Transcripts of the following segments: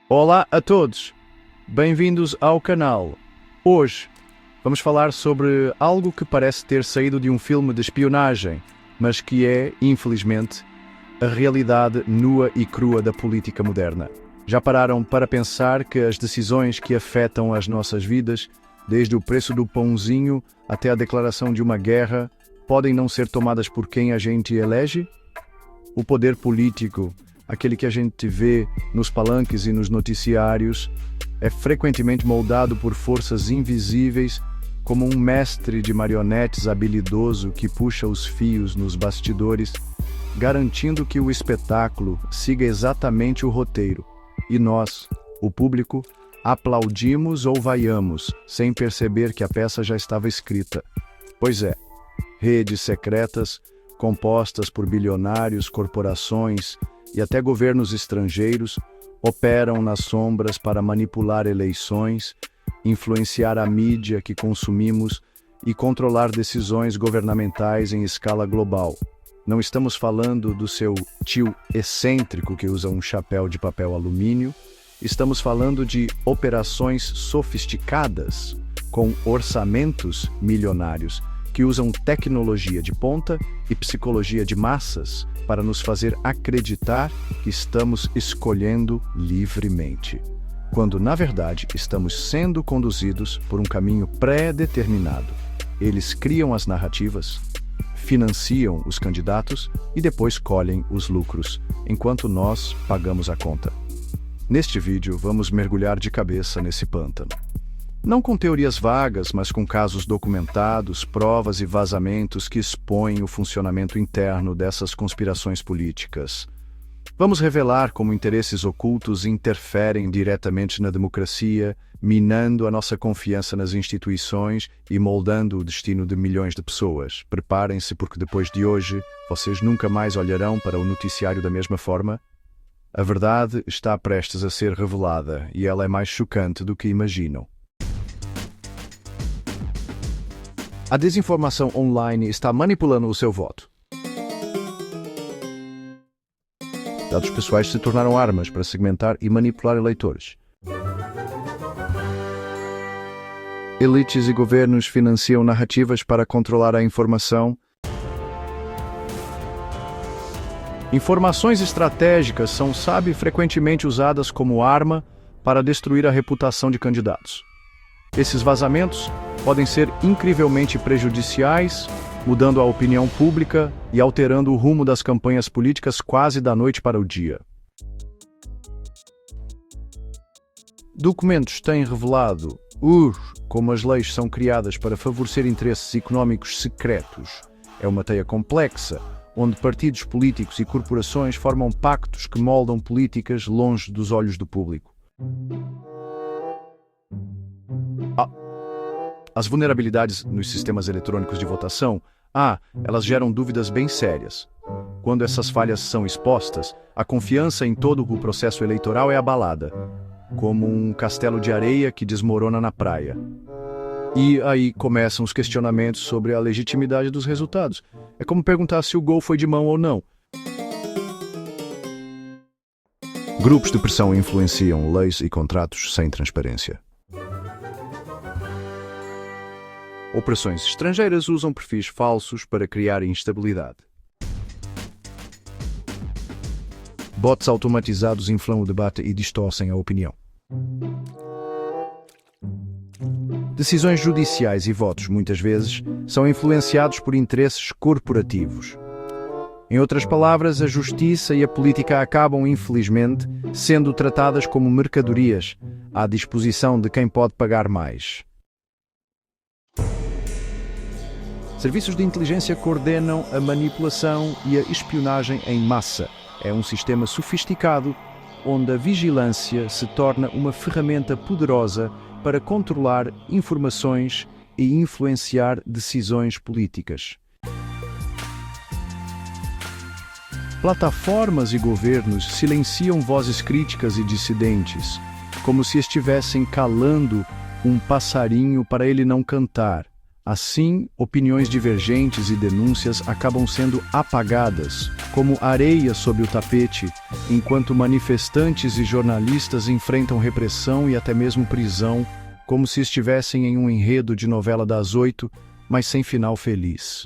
Olá a todos, bem-vindos ao canal. Hoje vamos falar sobre algo que parece ter saído de um filme de espionagem, mas que é, infelizmente, a realidade nua e crua da política moderna. Já pararam para pensar que as decisões que afetam as nossas vidas, desde o preço do pãozinho até a declaração de uma guerra, podem não ser tomadas por quem a gente elege? O poder político, aquele que a gente vê nos palanques e nos noticiários, é frequentemente moldado por forças invisíveis, como um mestre de marionetes habilidoso que puxa os fios nos bastidores, garantindo que o espetáculo siga exatamente o roteiro. E nós, o público, aplaudimos ou vaiamos, sem perceber que a peça já estava escrita. Pois é, redes secretas, compostas por bilionários, corporações e até governos estrangeiros, operam nas sombras para manipular eleições, influenciar a mídia que consumimos e controlar decisões governamentais em escala global. Não estamos falando do seu tio excêntrico que usa um chapéu de papel alumínio, estamos falando de operações sofisticadas, com orçamentos milionários, que usam tecnologia de ponta e psicologia de massas para nos fazer acreditar que estamos escolhendo livremente, quando na verdade estamos sendo conduzidos por um caminho pré-determinado. Eles criam as narrativas, financiam os candidatos e depois colhem os lucros, enquanto nós pagamos a conta. Neste vídeo, vamos mergulhar de cabeça nesse pântano. Não com teorias vagas, mas com casos documentados, provas e vazamentos que expõem o funcionamento interno dessas conspirações políticas. Vamos revelar como interesses ocultos interferem diretamente na democracia, minando a nossa confiança nas instituições e moldando o destino de milhões de pessoas. Preparem-se, porque depois de hoje, vocês nunca mais olharão para o noticiário da mesma forma. A verdade está prestes a ser revelada e ela é mais chocante do que imaginam. A desinformação online está manipulando o seu voto. Dados pessoais se tornaram armas para segmentar e manipular eleitores. Elites e governos financiam narrativas para controlar a informação. Informações estratégicas são, frequentemente usadas como arma para destruir a reputação de candidatos. Esses vazamentos podem ser incrivelmente prejudiciais, mudando a opinião pública e alterando o rumo das campanhas políticas quase da noite para o dia. Documentos têm revelado como as leis são criadas para favorecer interesses económicos secretos. É uma teia complexa, onde partidos políticos e corporações formam pactos que moldam políticas longe dos olhos do público. As vulnerabilidades nos sistemas eletrônicos de votação, elas geram dúvidas bem sérias. Quando essas falhas são expostas, a confiança em todo o processo eleitoral é abalada, como um castelo de areia que desmorona na praia. E aí começam os questionamentos sobre a legitimidade dos resultados. É como perguntar se o gol foi de mão ou não. Grupos de pressão influenciam leis e contratos sem transparência. Operações estrangeiras usam perfis falsos para criar instabilidade. Bots automatizados inflam o debate e distorcem a opinião. Decisões judiciais e votos, muitas vezes, são influenciados por interesses corporativos. Em outras palavras, a justiça e a política acabam, infelizmente, sendo tratadas como mercadorias, à disposição de quem pode pagar mais. Serviços de inteligência coordenam a manipulação e a espionagem em massa. É um sistema sofisticado, onde a vigilância se torna uma ferramenta poderosa para controlar informações e influenciar decisões políticas. Plataformas e governos silenciam vozes críticas e dissidentes, como se estivessem calando um passarinho para ele não cantar, Assim, opiniões divergentes e denúncias acabam sendo apagadas, como areia sob o tapete, enquanto manifestantes e jornalistas enfrentam repressão e até mesmo prisão, como se estivessem em um enredo de novela das 8, mas sem final feliz.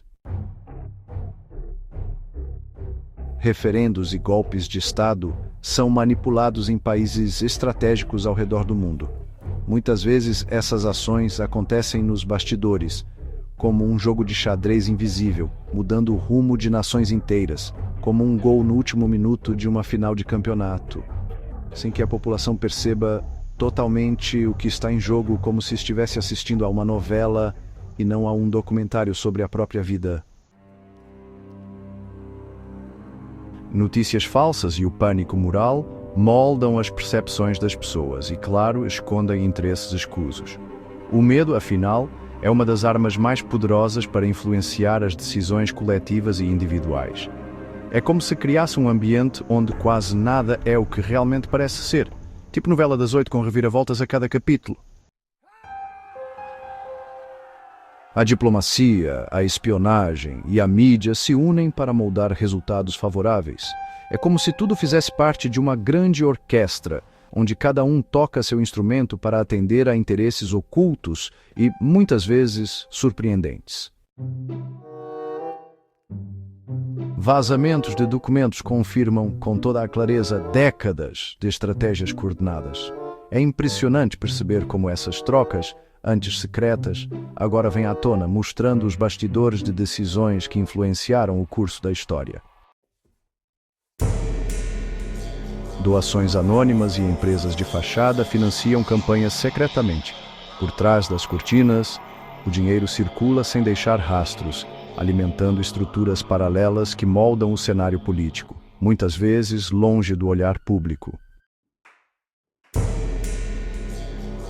Referendos e golpes de Estado são manipulados em países estratégicos ao redor do mundo. Muitas vezes essas ações acontecem nos bastidores, como um jogo de xadrez invisível, mudando o rumo de nações inteiras, como um gol no último minuto de uma final de campeonato, sem que a população perceba totalmente o que está em jogo, como se estivesse assistindo a uma novela e não a um documentário sobre a própria vida. Notícias falsas e o pânico moral moldam as percepções das pessoas e, claro, escondem interesses escusos. O medo, afinal, é uma das armas mais poderosas para influenciar as decisões coletivas e individuais. É como se criasse um ambiente onde quase nada é o que realmente parece ser, tipo novela das 8 com reviravoltas a cada capítulo. A diplomacia, a espionagem e a mídia se unem para moldar resultados favoráveis. É como se tudo fizesse parte de uma grande orquestra, onde cada um toca seu instrumento para atender a interesses ocultos e, muitas vezes, surpreendentes. Vazamentos de documentos confirmam, com toda a clareza, décadas de estratégias coordenadas. É impressionante perceber como essas trocas, antes secretas, agora vêm à tona, mostrando os bastidores de decisões que influenciaram o curso da história. Doações anônimas e empresas de fachada financiam campanhas secretamente. Por trás das cortinas, o dinheiro circula sem deixar rastros, alimentando estruturas paralelas que moldam o cenário político, muitas vezes longe do olhar público.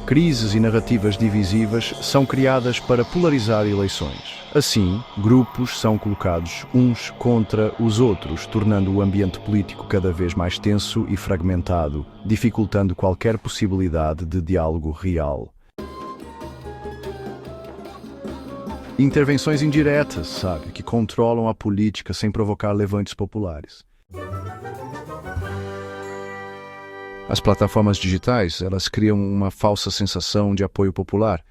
Crises e narrativas divisivas são criadas para polarizar eleições. Assim, grupos são colocados uns contra os outros, tornando o ambiente político cada vez mais tenso e fragmentado, dificultando qualquer possibilidade de diálogo real. Intervenções indiretas, que controlam a política sem provocar levantes populares. As plataformas digitais, elas criam uma falsa sensação de apoio popular.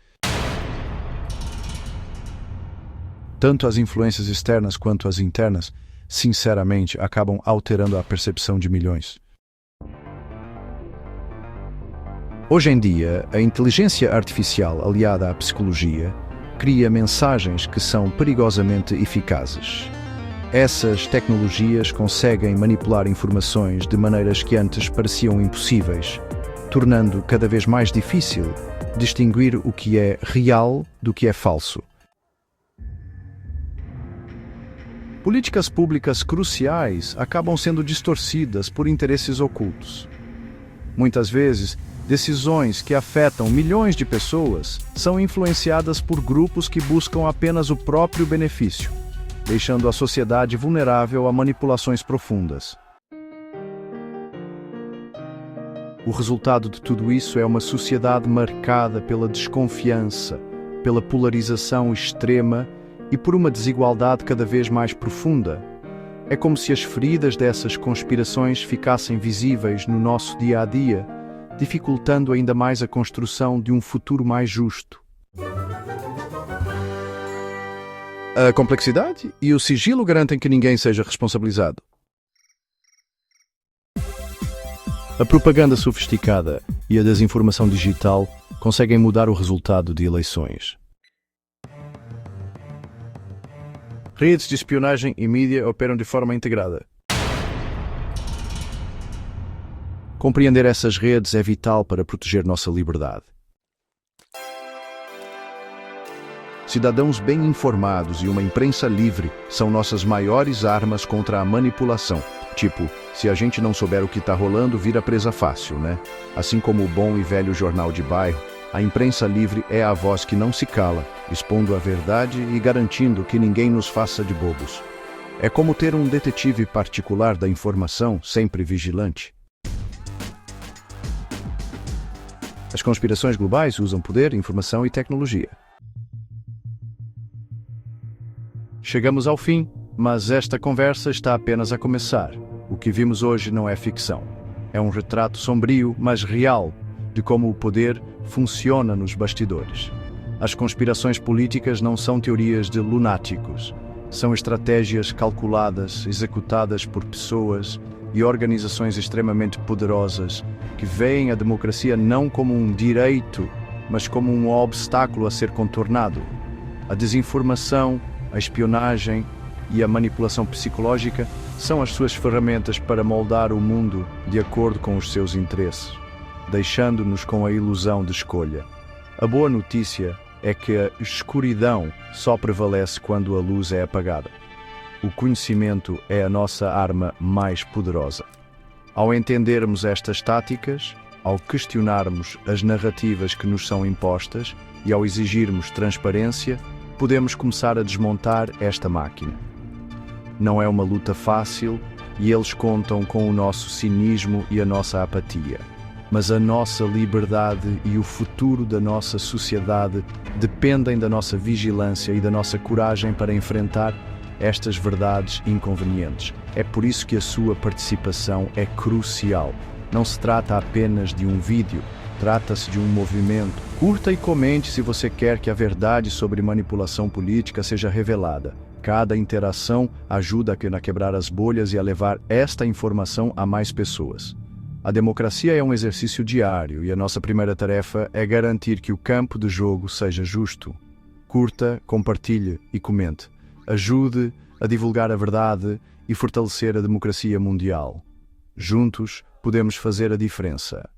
Tanto as influências externas quanto as internas, sinceramente, acabam alterando a percepção de milhões. Hoje em dia, a inteligência artificial aliada à psicologia cria mensagens que são perigosamente eficazes. Essas tecnologias conseguem manipular informações de maneiras que antes pareciam impossíveis, tornando cada vez mais difícil distinguir o que é real do que é falso. Políticas públicas cruciais acabam sendo distorcidas por interesses ocultos. Muitas vezes, decisões que afetam milhões de pessoas são influenciadas por grupos que buscam apenas o próprio benefício, deixando a sociedade vulnerável a manipulações profundas. O resultado de tudo isso é uma sociedade marcada pela desconfiança, pela polarização extrema e por uma desigualdade cada vez mais profunda. É como se as feridas dessas conspirações ficassem visíveis no nosso dia a dia, dificultando ainda mais a construção de um futuro mais justo. A complexidade e o sigilo garantem que ninguém seja responsabilizado. A propaganda sofisticada e a desinformação digital conseguem mudar o resultado de eleições. Redes de espionagem e mídia operam de forma integrada. Compreender essas redes é vital para proteger nossa liberdade. Cidadãos bem informados e uma imprensa livre são nossas maiores armas contra a manipulação. Tipo, se a gente não souber o que está rolando, vira presa fácil, né? Assim como o bom e velho jornal de bairro, a imprensa livre é a voz que não se cala, expondo a verdade e garantindo que ninguém nos faça de bobos. É como ter um detetive particular da informação, sempre vigilante. As conspirações globais usam poder, informação e tecnologia. Chegamos ao fim, mas esta conversa está apenas a começar. O que vimos hoje não é ficção. É um retrato sombrio, mas real, de como o poder funciona nos bastidores. As conspirações políticas não são teorias de lunáticos. São estratégias calculadas, executadas por pessoas e organizações extremamente poderosas que veem a democracia não como um direito, mas como um obstáculo a ser contornado. A desinformação, a espionagem e a manipulação psicológica são as suas ferramentas para moldar o mundo de acordo com os seus interesses, deixando-nos com a ilusão de escolha. A boa notícia é que a escuridão só prevalece quando a luz é apagada. O conhecimento é a nossa arma mais poderosa. Ao entendermos estas táticas, ao questionarmos as narrativas que nos são impostas e ao exigirmos transparência, podemos começar a desmontar esta máquina. Não é uma luta fácil e eles contam com o nosso cinismo e a nossa apatia. Mas a nossa liberdade e o futuro da nossa sociedade dependem da nossa vigilância e da nossa coragem para enfrentar estas verdades inconvenientes. É por isso que a sua participação é crucial. Não se trata apenas de um vídeo, trata-se de um movimento. Curta e comente se você quer que a verdade sobre manipulação política seja revelada. Cada interação ajuda a quebrar as bolhas e a levar esta informação a mais pessoas. A democracia é um exercício diário e a nossa primeira tarefa é garantir que o campo de jogo seja justo. Curta, compartilhe e comente. Ajude a divulgar a verdade e fortalecer a democracia mundial. Juntos, podemos fazer a diferença.